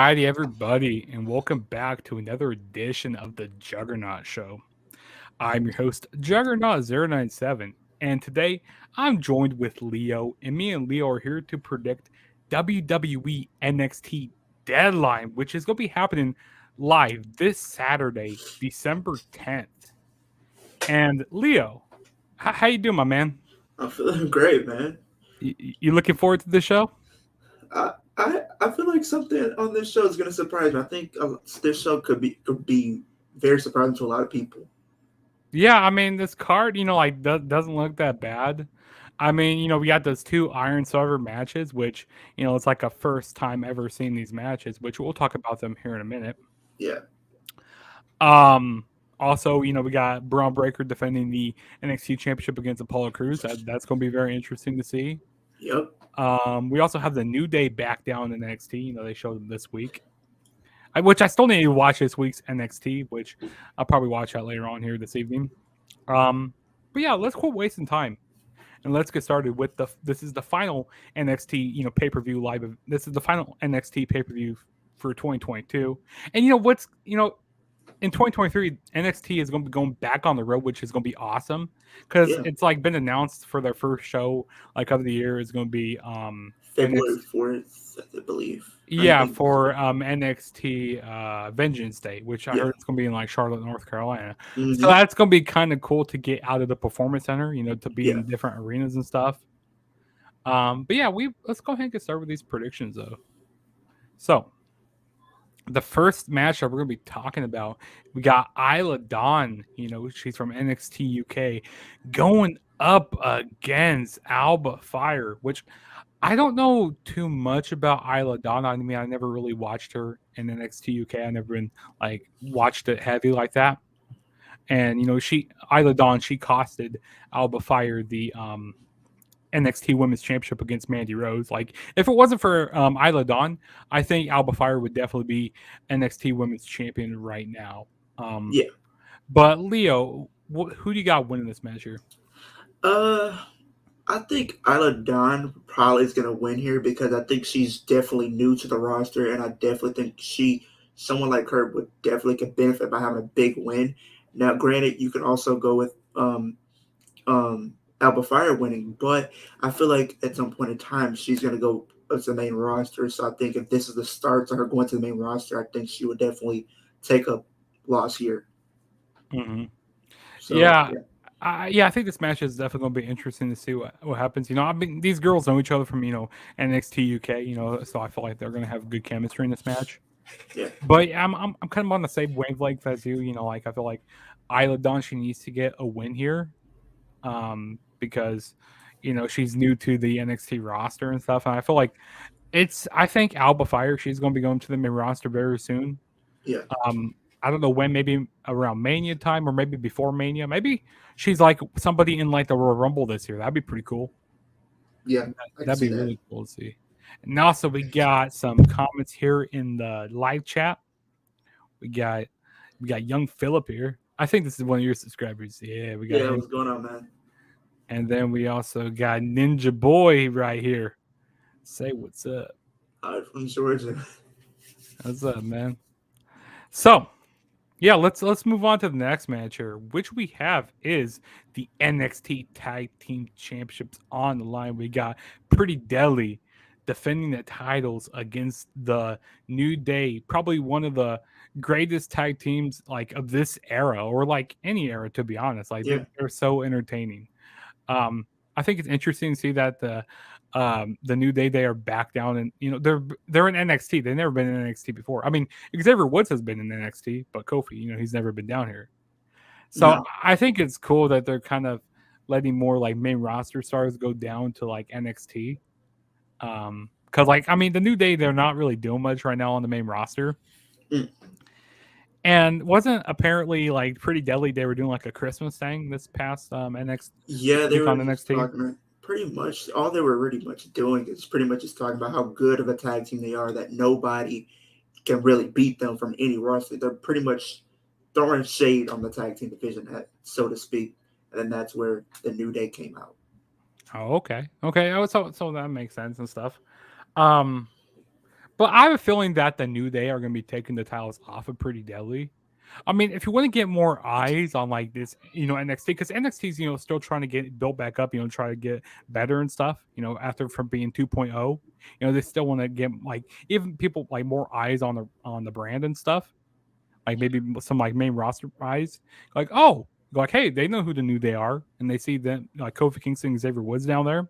Alrighty, everybody, and welcome back to another edition of the Juggernaut Show. I'm your host, Juggernaut097, and today I'm joined with Leo, and me and Leo are here to predict WWE NXT Deadline, which is going to be happening live this Saturday, December 10th. And Leo, how you doing, my man? I'm feeling great, man. You looking forward to the show? I feel like something on this show is gonna surprise me. I think this show could be very surprising to a lot of people. Yeah, I mean, this card, like doesn't look that bad. I mean, we got those two Iron Silver matches, which it's like a first time ever seeing these matches, which we'll talk about them here in a minute. Yeah. Also, we got Braun Breaker defending the NXT Championship against Apollo Crews. That's going to be very interesting to see. Yep. We also have the New Day back down in NXT. They showed them this week, which I still need to watch this week's NXT, which I'll probably watch that later on here this evening. But yeah, let's quit wasting time and let's get started with this is the final NXT pay-per-view live. This is the final NXT pay-per-view for 2022. And what's in 2023 NXT is going to be going back on the road, which is going to be awesome because Yeah. it's like been announced for their first show like of the year is going to be February NXT, 4th, I believe. yeah, for NXT Vengeance Day, which I Yeah. heard it's going to be in like Charlotte, North Carolina. So Mm-hmm. that's going to be kind of cool to get out of the Performance Center, to be Yeah. in different arenas and stuff. But yeah, let's go ahead and get started with these predictions though. So the first match that we're going to be talking about, we got Isla Dawn. She's from NXT UK, going up against Alba Fire, which I don't know too much about Isla Dawn. I mean, I never really watched her in NXT UK. I never been like watched it heavy like that. And Isla Dawn, she costed Alba Fire the NXT Women's Championship against Mandy Rose. Like, if it wasn't for Isla Dawn, I think Alba Fire would definitely be NXT Women's Champion right now. Um, Yeah. but Leo, who do you got winning this match here? Uh, I think Isla Dawn probably is gonna win here because I think she's definitely new to the roster, and I definitely think someone like her, would definitely could benefit by having a big win. Now, granted, you can also go with Alba Fire winning, but I feel like at some point in time she's gonna go as the main roster. So I think if this is the start to her going to the main roster, I think she would definitely take a loss here. Mm-hmm. So Yeah. yeah, Yeah, I think this match is definitely going to be interesting to see what happens. I mean, these girls know each other from NXT UK. So I feel like they're going to have good chemistry in this match. yeah, But yeah, I'm kind of on the same wavelength as you. Like I feel like Isla Dawn, she needs to get a win here, because she's new to the NXT roster and stuff. And I feel like I think Alba Fire, she's going to be going to the main roster very soon. yeah, I don't know when, maybe around Mania time or maybe before Mania. Maybe she's like somebody in like the Royal Rumble this year. That'd be pretty cool. yeah. I can That'd see be that. really cool to see. And also, we got some comments here in the live chat. We got young Philip here. I think this is one of your subscribers. Yeah, we got Yeah, him. what's going on, man? And then we also got Ninja Boy right here. Say what's up. From Georgia. What's up, man? So yeah, let's move on to the next match here, which we have is the NXT Tag Team Championships on the line. We got Pretty Deadly defending the titles against the New Day, probably one of the greatest tag teams like of this era or like any era, to be honest. Like Yeah, they're so entertaining. I think it's interesting to see that the New Day, they are back down, and they're in NXT. They've never been in NXT before. I mean, Xavier Woods has been in NXT, but Kofi, he's never been down here. So no, I think it's cool that they're kind of letting more like main roster stars go down to like NXT. Because like I mean, the New Day, they're not really doing much right now on the main roster. mm. And wasn't apparently like Pretty Deadly, they were doing like a Christmas thing this past NXT Yeah, they week were on just NXT. talking. Pretty much all they were really much doing is pretty much just talking about how good of a tag team they are. That nobody can really beat them from any roster. They're pretty much throwing shade on the tag team division, so to speak. And then that's where the New Day came out. Oh, okay. Okay. Oh, so that makes sense and stuff. Um, But I have a feeling that the New Day are going to be taking the titles off of Pretty Deadly. I mean, if you want to get more eyes on like this, NXT, because NXT's, still trying to get built back up, try to get better and stuff, after from being 2.0, they still want to get like even people like more eyes on the brand and stuff, like maybe some like main roster eyes, like like hey, they know who the New Day are, and they see them like Kofi Kingston and Xavier Woods down there,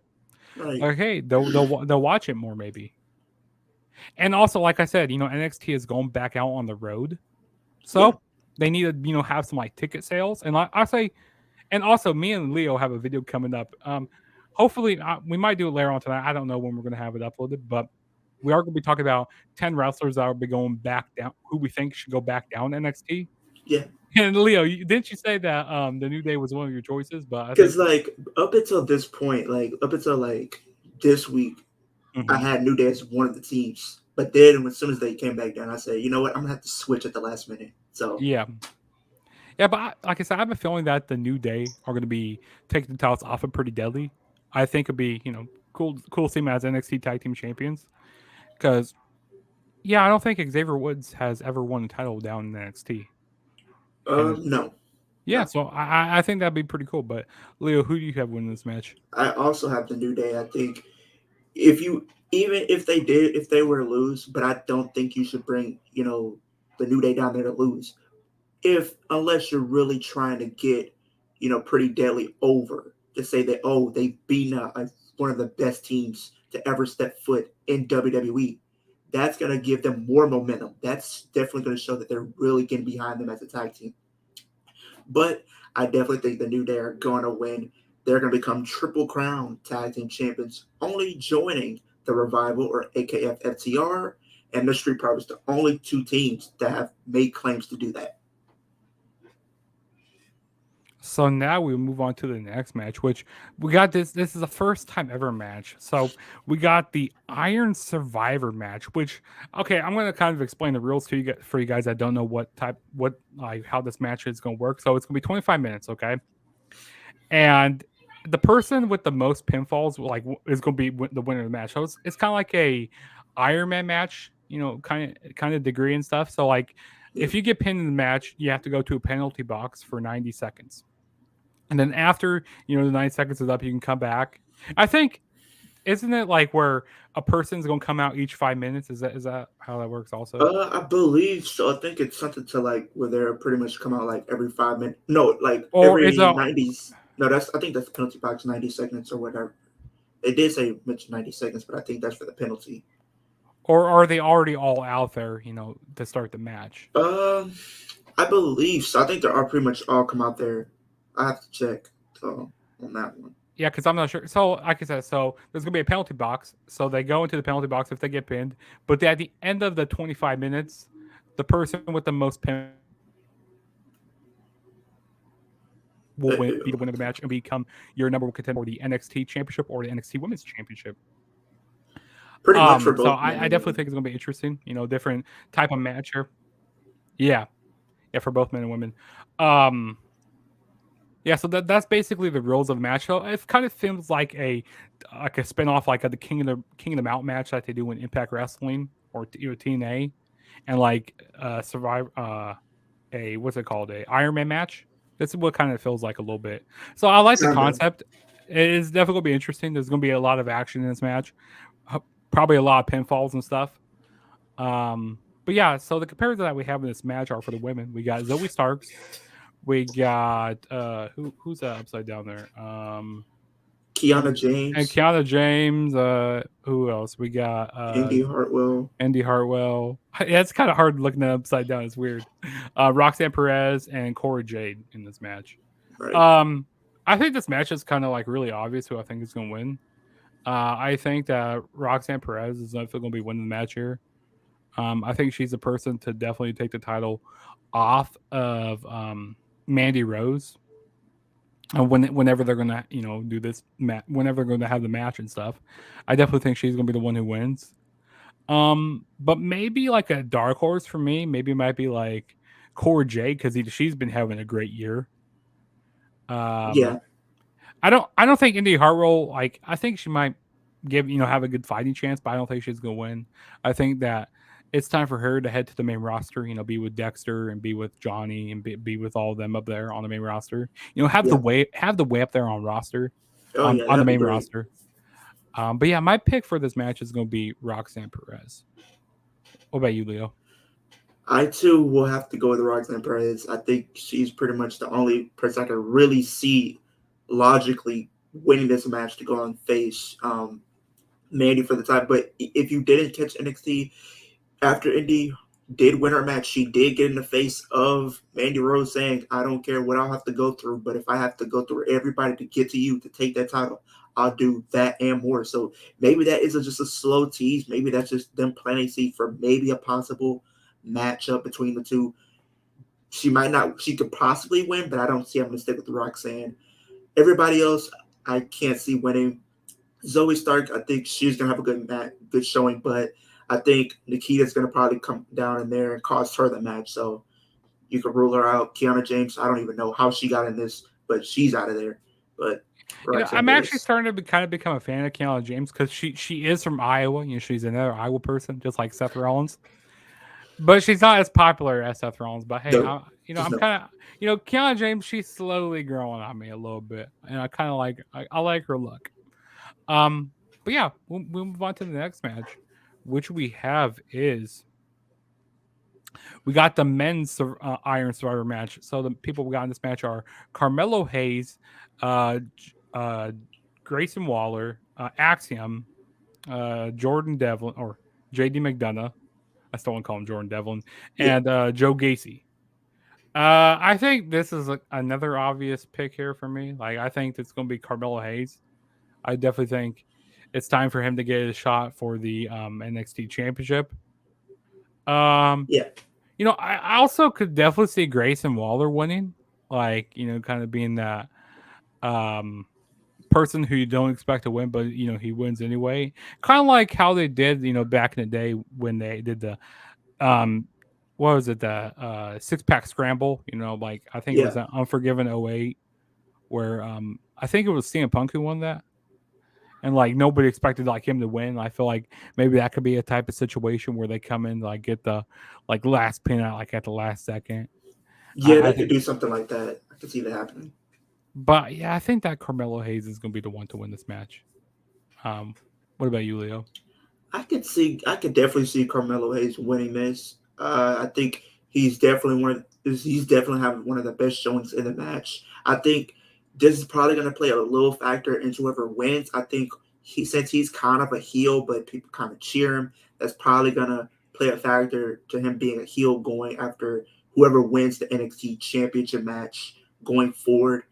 Right. like hey, they'll watch it more maybe. And also, like I said, NXT is going back out on the road, Yeah. so they need to have some like ticket sales. And I say, and also me and Leo have a video coming up. Hopefully we might do it later on tonight. I don't know when we're going to have it uploaded, but we are going to be talking about 10 wrestlers that will be going back down, who we think should go back down to NXT. Yeah. And Leo, didn't you say that the New Day was one of your choices? But I Because think, like up until this point, like up until like this week, I mhm. had New Day as one of the teams. But then as soon as they came back down, I said, you know what, I'm gonna have to switch at the last minute. So Yeah, yeah, but like I said, I have a feeling that the New Day are going to be taking the titles off of Pretty Deadly. I think it'd be cool to see them as NXT Tag Team Champions, because yeah, I don't think Xavier Woods has ever won a title down in NXT. And no, yeah, no. so I think that'd be pretty cool. But Leo, who do you have winning this match? I also have the New Day. I think if you even if they were to lose, but I don't think you should bring the New Day down there to lose. If unless you're really trying to get Pretty Deadly over to say that they've beaten one of the best teams to ever step foot in WWE. That's going to give them more momentum. That's definitely going to show that they're really getting behind them as a tag team. But I definitely think the New Day are going to win. They're going to become Triple Crown Tag Team Champions, only joining the Revival or AKF FTR and the Street Profits, the only two teams that have made claims to do that. So now we move on to the next match, which we got this. This is a first time ever match. So we got the Iron Survivor match, which okay, I'm gonna kind of explain the rules to you for you guys that don't know what like how this match is gonna work. So it's gonna be 25 minutes, okay? And the person with the most pinfalls is gonna be the winner of the match. So it's kind of like a Iron Man match, kind of degree and stuff. So like Yeah. if you get pinned in the match, you have to go to a penalty box for 90 seconds. And then after the 9 seconds is up, you can come back. I think, isn't it like where a person's gonna come out each 5 minutes? Is that how that works? Also, I believe so. I think it's something to like where they're pretty much come out like every 5 minutes. No, like or is every it 90s. No, I think that's penalty box 90 seconds or whatever. They did say mention 90 seconds, but I think that's for the penalty. or are they already all out there? To start the match. Um, I believe so. I think they are pretty much all come out there. I have to check on that one. Yeah, because I'm not sure. So, like I said, so there's gonna be a penalty box. So they go into the penalty box if they get pinned. But at the end of the 25 minutes, the person with the most pinfalls will Uh, be the winner of the match and become your number one contender for the NXT Championship or the NXT Women's Championship. Pretty much for So both men I and definitely women. think it's gonna be interesting. Different type of match here. Yeah, yeah, for both men and women. Um, yeah, so that's basically the rules of the match. So it kind of feels like a spinoff, like the King of the Mountain match that they do in Impact Wrestling or TNA, and like survive a what's it called, a Iron Man match. This is what kind of feels like a little bit. So I like the Kind of. concept. It is definitely gonna be interesting. There's gonna be a lot of action in this match, probably a lot of pinfalls and stuff. But yeah, so the comparisons that we have in this match are for the women. We got Zoe Starks. We got who's that upside down there? Kiana And James, Kiana James. Who else? We got Indy Hartwell. Andy Hartwell. Yeah, it's kind of hard looking at upside down. It's weird. Roxanne Perez and Cora Jade in this match. Right. Um, I think this match is kind of like really obvious who I think is going to win. I think that Roxanne Perez is definitely going to be winning the match here. I think she's the person to definitely take the title off of Mandy Rose. Whenever they're gonna do this whenever they're gonna have the match and stuff, I definitely think she's gonna be the one who wins. But maybe like a dark horse for me, maybe it might be like Cora J because she's been having a great year. Um, Yeah. I don't think Indy Hartwell, like I think she might have a good fighting chance, but I don't think she's gonna win. I think that it's time for her to head to the main roster. Be with Dexter and be with Johnny and be with all of them up there on the main roster. Yeah. Have the way up there on roster, Oh yeah, on the that'd be main great. roster. But yeah, my pick for this match is going to be Roxanne Perez. What about you, Leo? I too will have to go with Roxanne Perez. I think she's pretty much the only person I can really see logically winning this match to go on face Mandy for the time. But if you didn't catch NXT, after Indy did win her match, she did get in the face of Mandy Rose saying, I don't care what I'll have to go through, but if I have to go through everybody to get to you to take that title, I'll do that and more. So maybe that isn't just a slow tease. Maybe that's just them planting seed for maybe a possible matchup between the two. She might not, she could possibly win, but I don't see I'm going to stick with Roxanne. Everybody else, I can't see winning. Zoe Stark, I think she's gonna have a good showing, but I think Nikita's gonna probably come down in there and cost her the match. So you can rule her out. Kiana James, I don't even know how she got in this, but she's out of there. But Roxanne I'm actually Perez. starting to kind of become a fan of Kiana James because she is from Iowa. She's another Iowa person, just like Seth Rollins. But she's not as popular as Seth Rollins. But hey, No, just I'm no. kind of, Kiana James. She's slowly growing on me a little bit, and I kind of like, I like her look. Um, but yeah, we'll move on to the next match, which we have is we got the men's Iron Survivor match. So the people we got in this match are Carmelo Hayes, uh, Grayson Waller, Axiom, Jordan Devlin, or JD McDonough. I still want to call him Jordan Devlin, Yeah, and Joe Gacy. I think this is another obvious pick here for me. Like, I think it's going to be Carmelo Hayes. I definitely think it's time for him to get a shot for the NXT Championship. Um, yeah, I also could definitely see Grayson Waller winning, like, kind of being that um person who you don't expect to win, but he wins anyway. Kind of like how they did, back in the day when they did the um what was it, the 6-pack scramble, like I think it was yeah, an Unforgiven '08 where I think it was CM Punk who won that. And like nobody expected like him to win. I feel like maybe that could be a type of situation where they come in like get the like last pin out like at the last second. yeah. I They could think, do something like that. I can see that happening. but yeah, I think that Carmelo Hayes is going to be the one to win this match. Um, what about you, Leo? I could definitely see Carmelo Hayes winning this. I think he's definitely he's definitely having one of the best showings in the match. I think this is probably going to play a little factor into whoever wins. I think since he's kind of a heel, but people kind of cheer him, that's probably going to play a factor to him being a heel going after whoever wins the NXT Championship match going forward.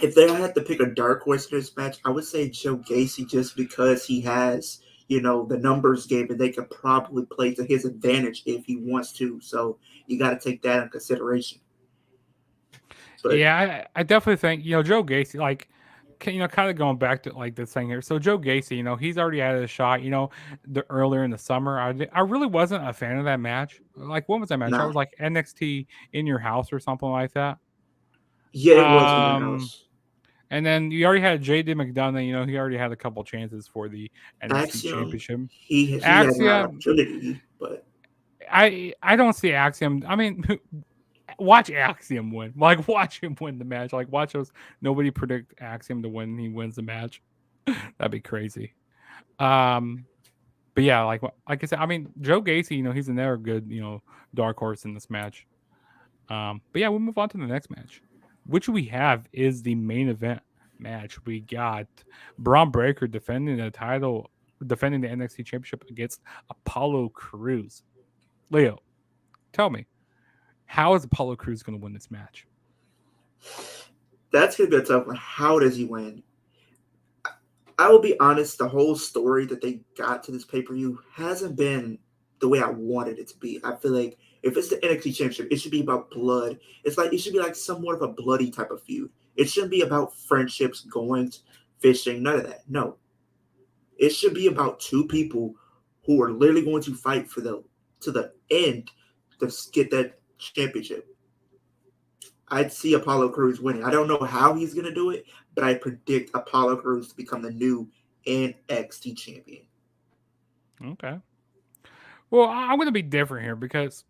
If they had to pick a dark horse in this match, I would say Joe Gacy just because he has, the numbers game and they could probably play to his advantage if he wants to. So you got to take that in consideration. But Yeah, I definitely think Joe Gacy, like, kind of going back to like this thing here. So Joe Gacy, he's already had a shot. The earlier in the summer, I really wasn't a fan of that match. Like, what was that match? I nah, was like NXT in your house or something like that. yeah, it was in your Um, house. and then you already had JD McDonough. He already had a couple chances for the NXT Axiom, Championship. he hasn't had an Axiom, opportunity, but I don't see Axiom. I mean, watch Axiom win. Like, watch him win the match. Like, watch us. Nobody predict Axiom to win. He wins the match. That'd be crazy. Um, but yeah, like I said, I mean, Joe Gacy, he's another good, dark horse in this match. But yeah, we'll move on to the next match, which we have is the main event match. We got Braun Breaker defending defending the NXT Championship against Apollo Crews. Leo, tell me, how is Apollo Crews going to win this match? that's gonna be a tough one. How does he win? I will be honest, the whole story that they got to this pay per view hasn't been the way I wanted it to be. I feel like if it's the NXT Championship, it should be about blood. It's like it should be like somewhat of a bloody type of feud. It shouldn't be about friendships, going fishing, none of that. No, it should be about two people who are literally going to fight for the to the end to get that championship. I'd see Apollo Crews winning. I don't know how he's going to do it, but I predict Apollo Crews to become the new NXT champion. Okay. Well, I'm going to be different here because,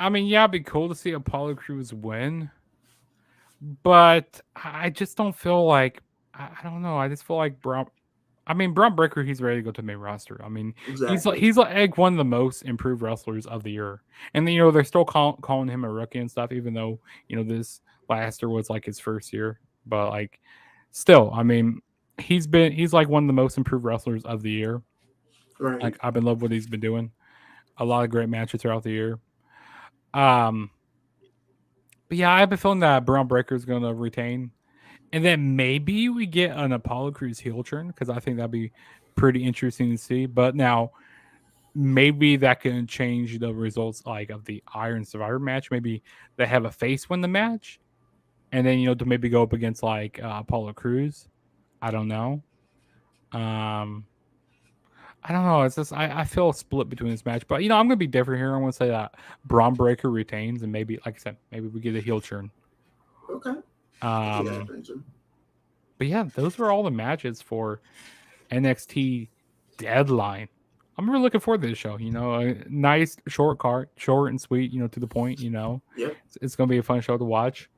I mean, yeah, it'd be cool to see Apollo Crews win, but I just don't feel like, I don't know. I just feel like Braun Breaker, he's ready to go to the main roster. I mean, Exactly. he's like one of the most improved wrestlers of the year, and then, they're still calling him a rookie and stuff, even though this last year was like his first year. But like, still, I mean, he's like one of the most improved wrestlers of the year. Right. Like, I've been loving what he's been doing. A lot of great matches throughout the year. Um, but yeah, I have a feeling that Braun Breaker is going to retain, and then maybe we get an Apollo Crews heel turn because I think that'd be pretty interesting to see. But now maybe that can change the results like of the Iron Survivor match. Maybe they have a face win the match, and then to maybe go up against like Apollo Crews. I don't know. Um, I don't know. It's just I feel split between this match, but I'm gonna be different here. I'm gonna say that Braun Breaker retains, and maybe, like I said, maybe we get a heel turn. Okay. I see that Um, happening too. but yeah, those were all the matches for NXT Deadline. I'm really looking forward to this show. A nice short card, short and sweet. To the point. Yep. It's gonna be a fun show to watch.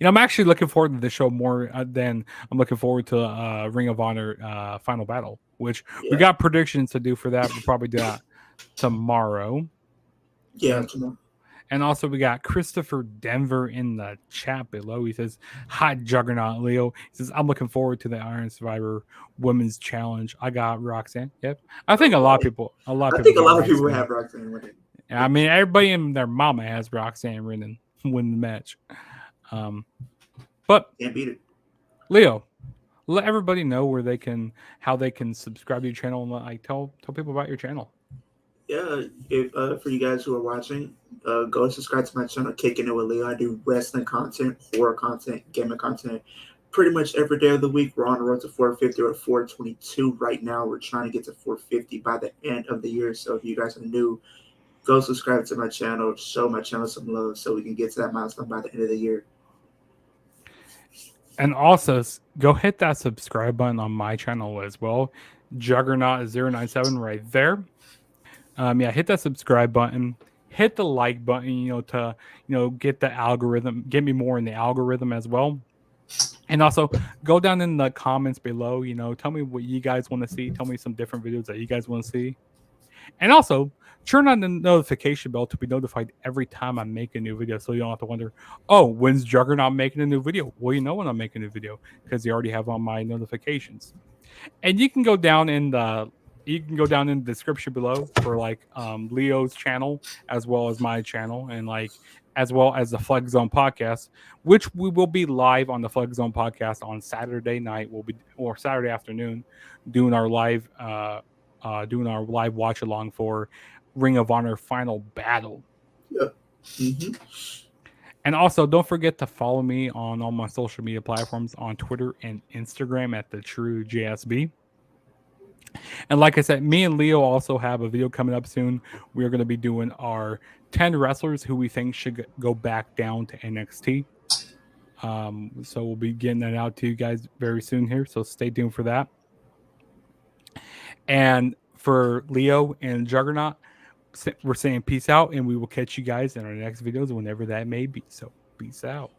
I'm actually looking forward to the show more than I'm looking forward to Ring of Honor Final Battle, which we Yeah. got predictions to do for that. We'll probably do that tomorrow. Yeah. And Tomorrow. and also we got Christopher Denver in the chat below. He says, "Hi Juggernaut Leo." He says, "I'm looking forward to the Iron Survivor Women's Challenge." I got Roxanne. Yep. I think Okay. a lot of I people think a got lot of people Roxanne. have Roxanne winning. I mean, everybody and their mama has Roxanne winning win the match. Um, but Can't beat it. Leo, let everybody know how they can subscribe to your channel, and like tell people about your channel. Yeah, if for you guys who are watching, go and subscribe to my channel, Kickin It with Leo. I do wrestling content, horror content, gaming content, pretty much every day of the week. We're on the road to 450 or 422 right now. We're trying to get to 450 by the end of the year. So if you guys are new, go subscribe to my channel, show my channel some love, so we can get to that milestone by the end of the year. And also go hit that subscribe button on my channel as well. Juggernaut 097 right there. Yeah, hit that subscribe button. Hit the like button, to get the algorithm, get me more in the algorithm as well. And also go down in the comments below, tell me what you guys want to see. Tell me some different videos that you guys want to see. And also turn on the notification bell to be notified every time I make a new video, so you don't have to wonder, oh, when's Juggernaut making a new video? Well, you know when I'm making a video because you already have on my notifications. And you can go down in the description below for like Leo's channel as well as my channel, and like as well as the Flex Zone podcast, which we will be live on the Flex Zone podcast on Saturday night. We'll be or Saturday afternoon doing our live watch along for Ring of Honor Final Battle. Yep. Mm-hmm. And also, don't forget to follow me on all my social media platforms on Twitter and Instagram at the True JSB. And like I said, me and Leo also have a video coming up soon. We're going to be doing our 10 wrestlers who we think should go back down to NXT. So we'll be getting that out to you guys very soon here. So stay tuned for that. And for Leo and Juggernaut, we're saying peace out, and we will catch you guys in our next videos whenever that may be. So peace out.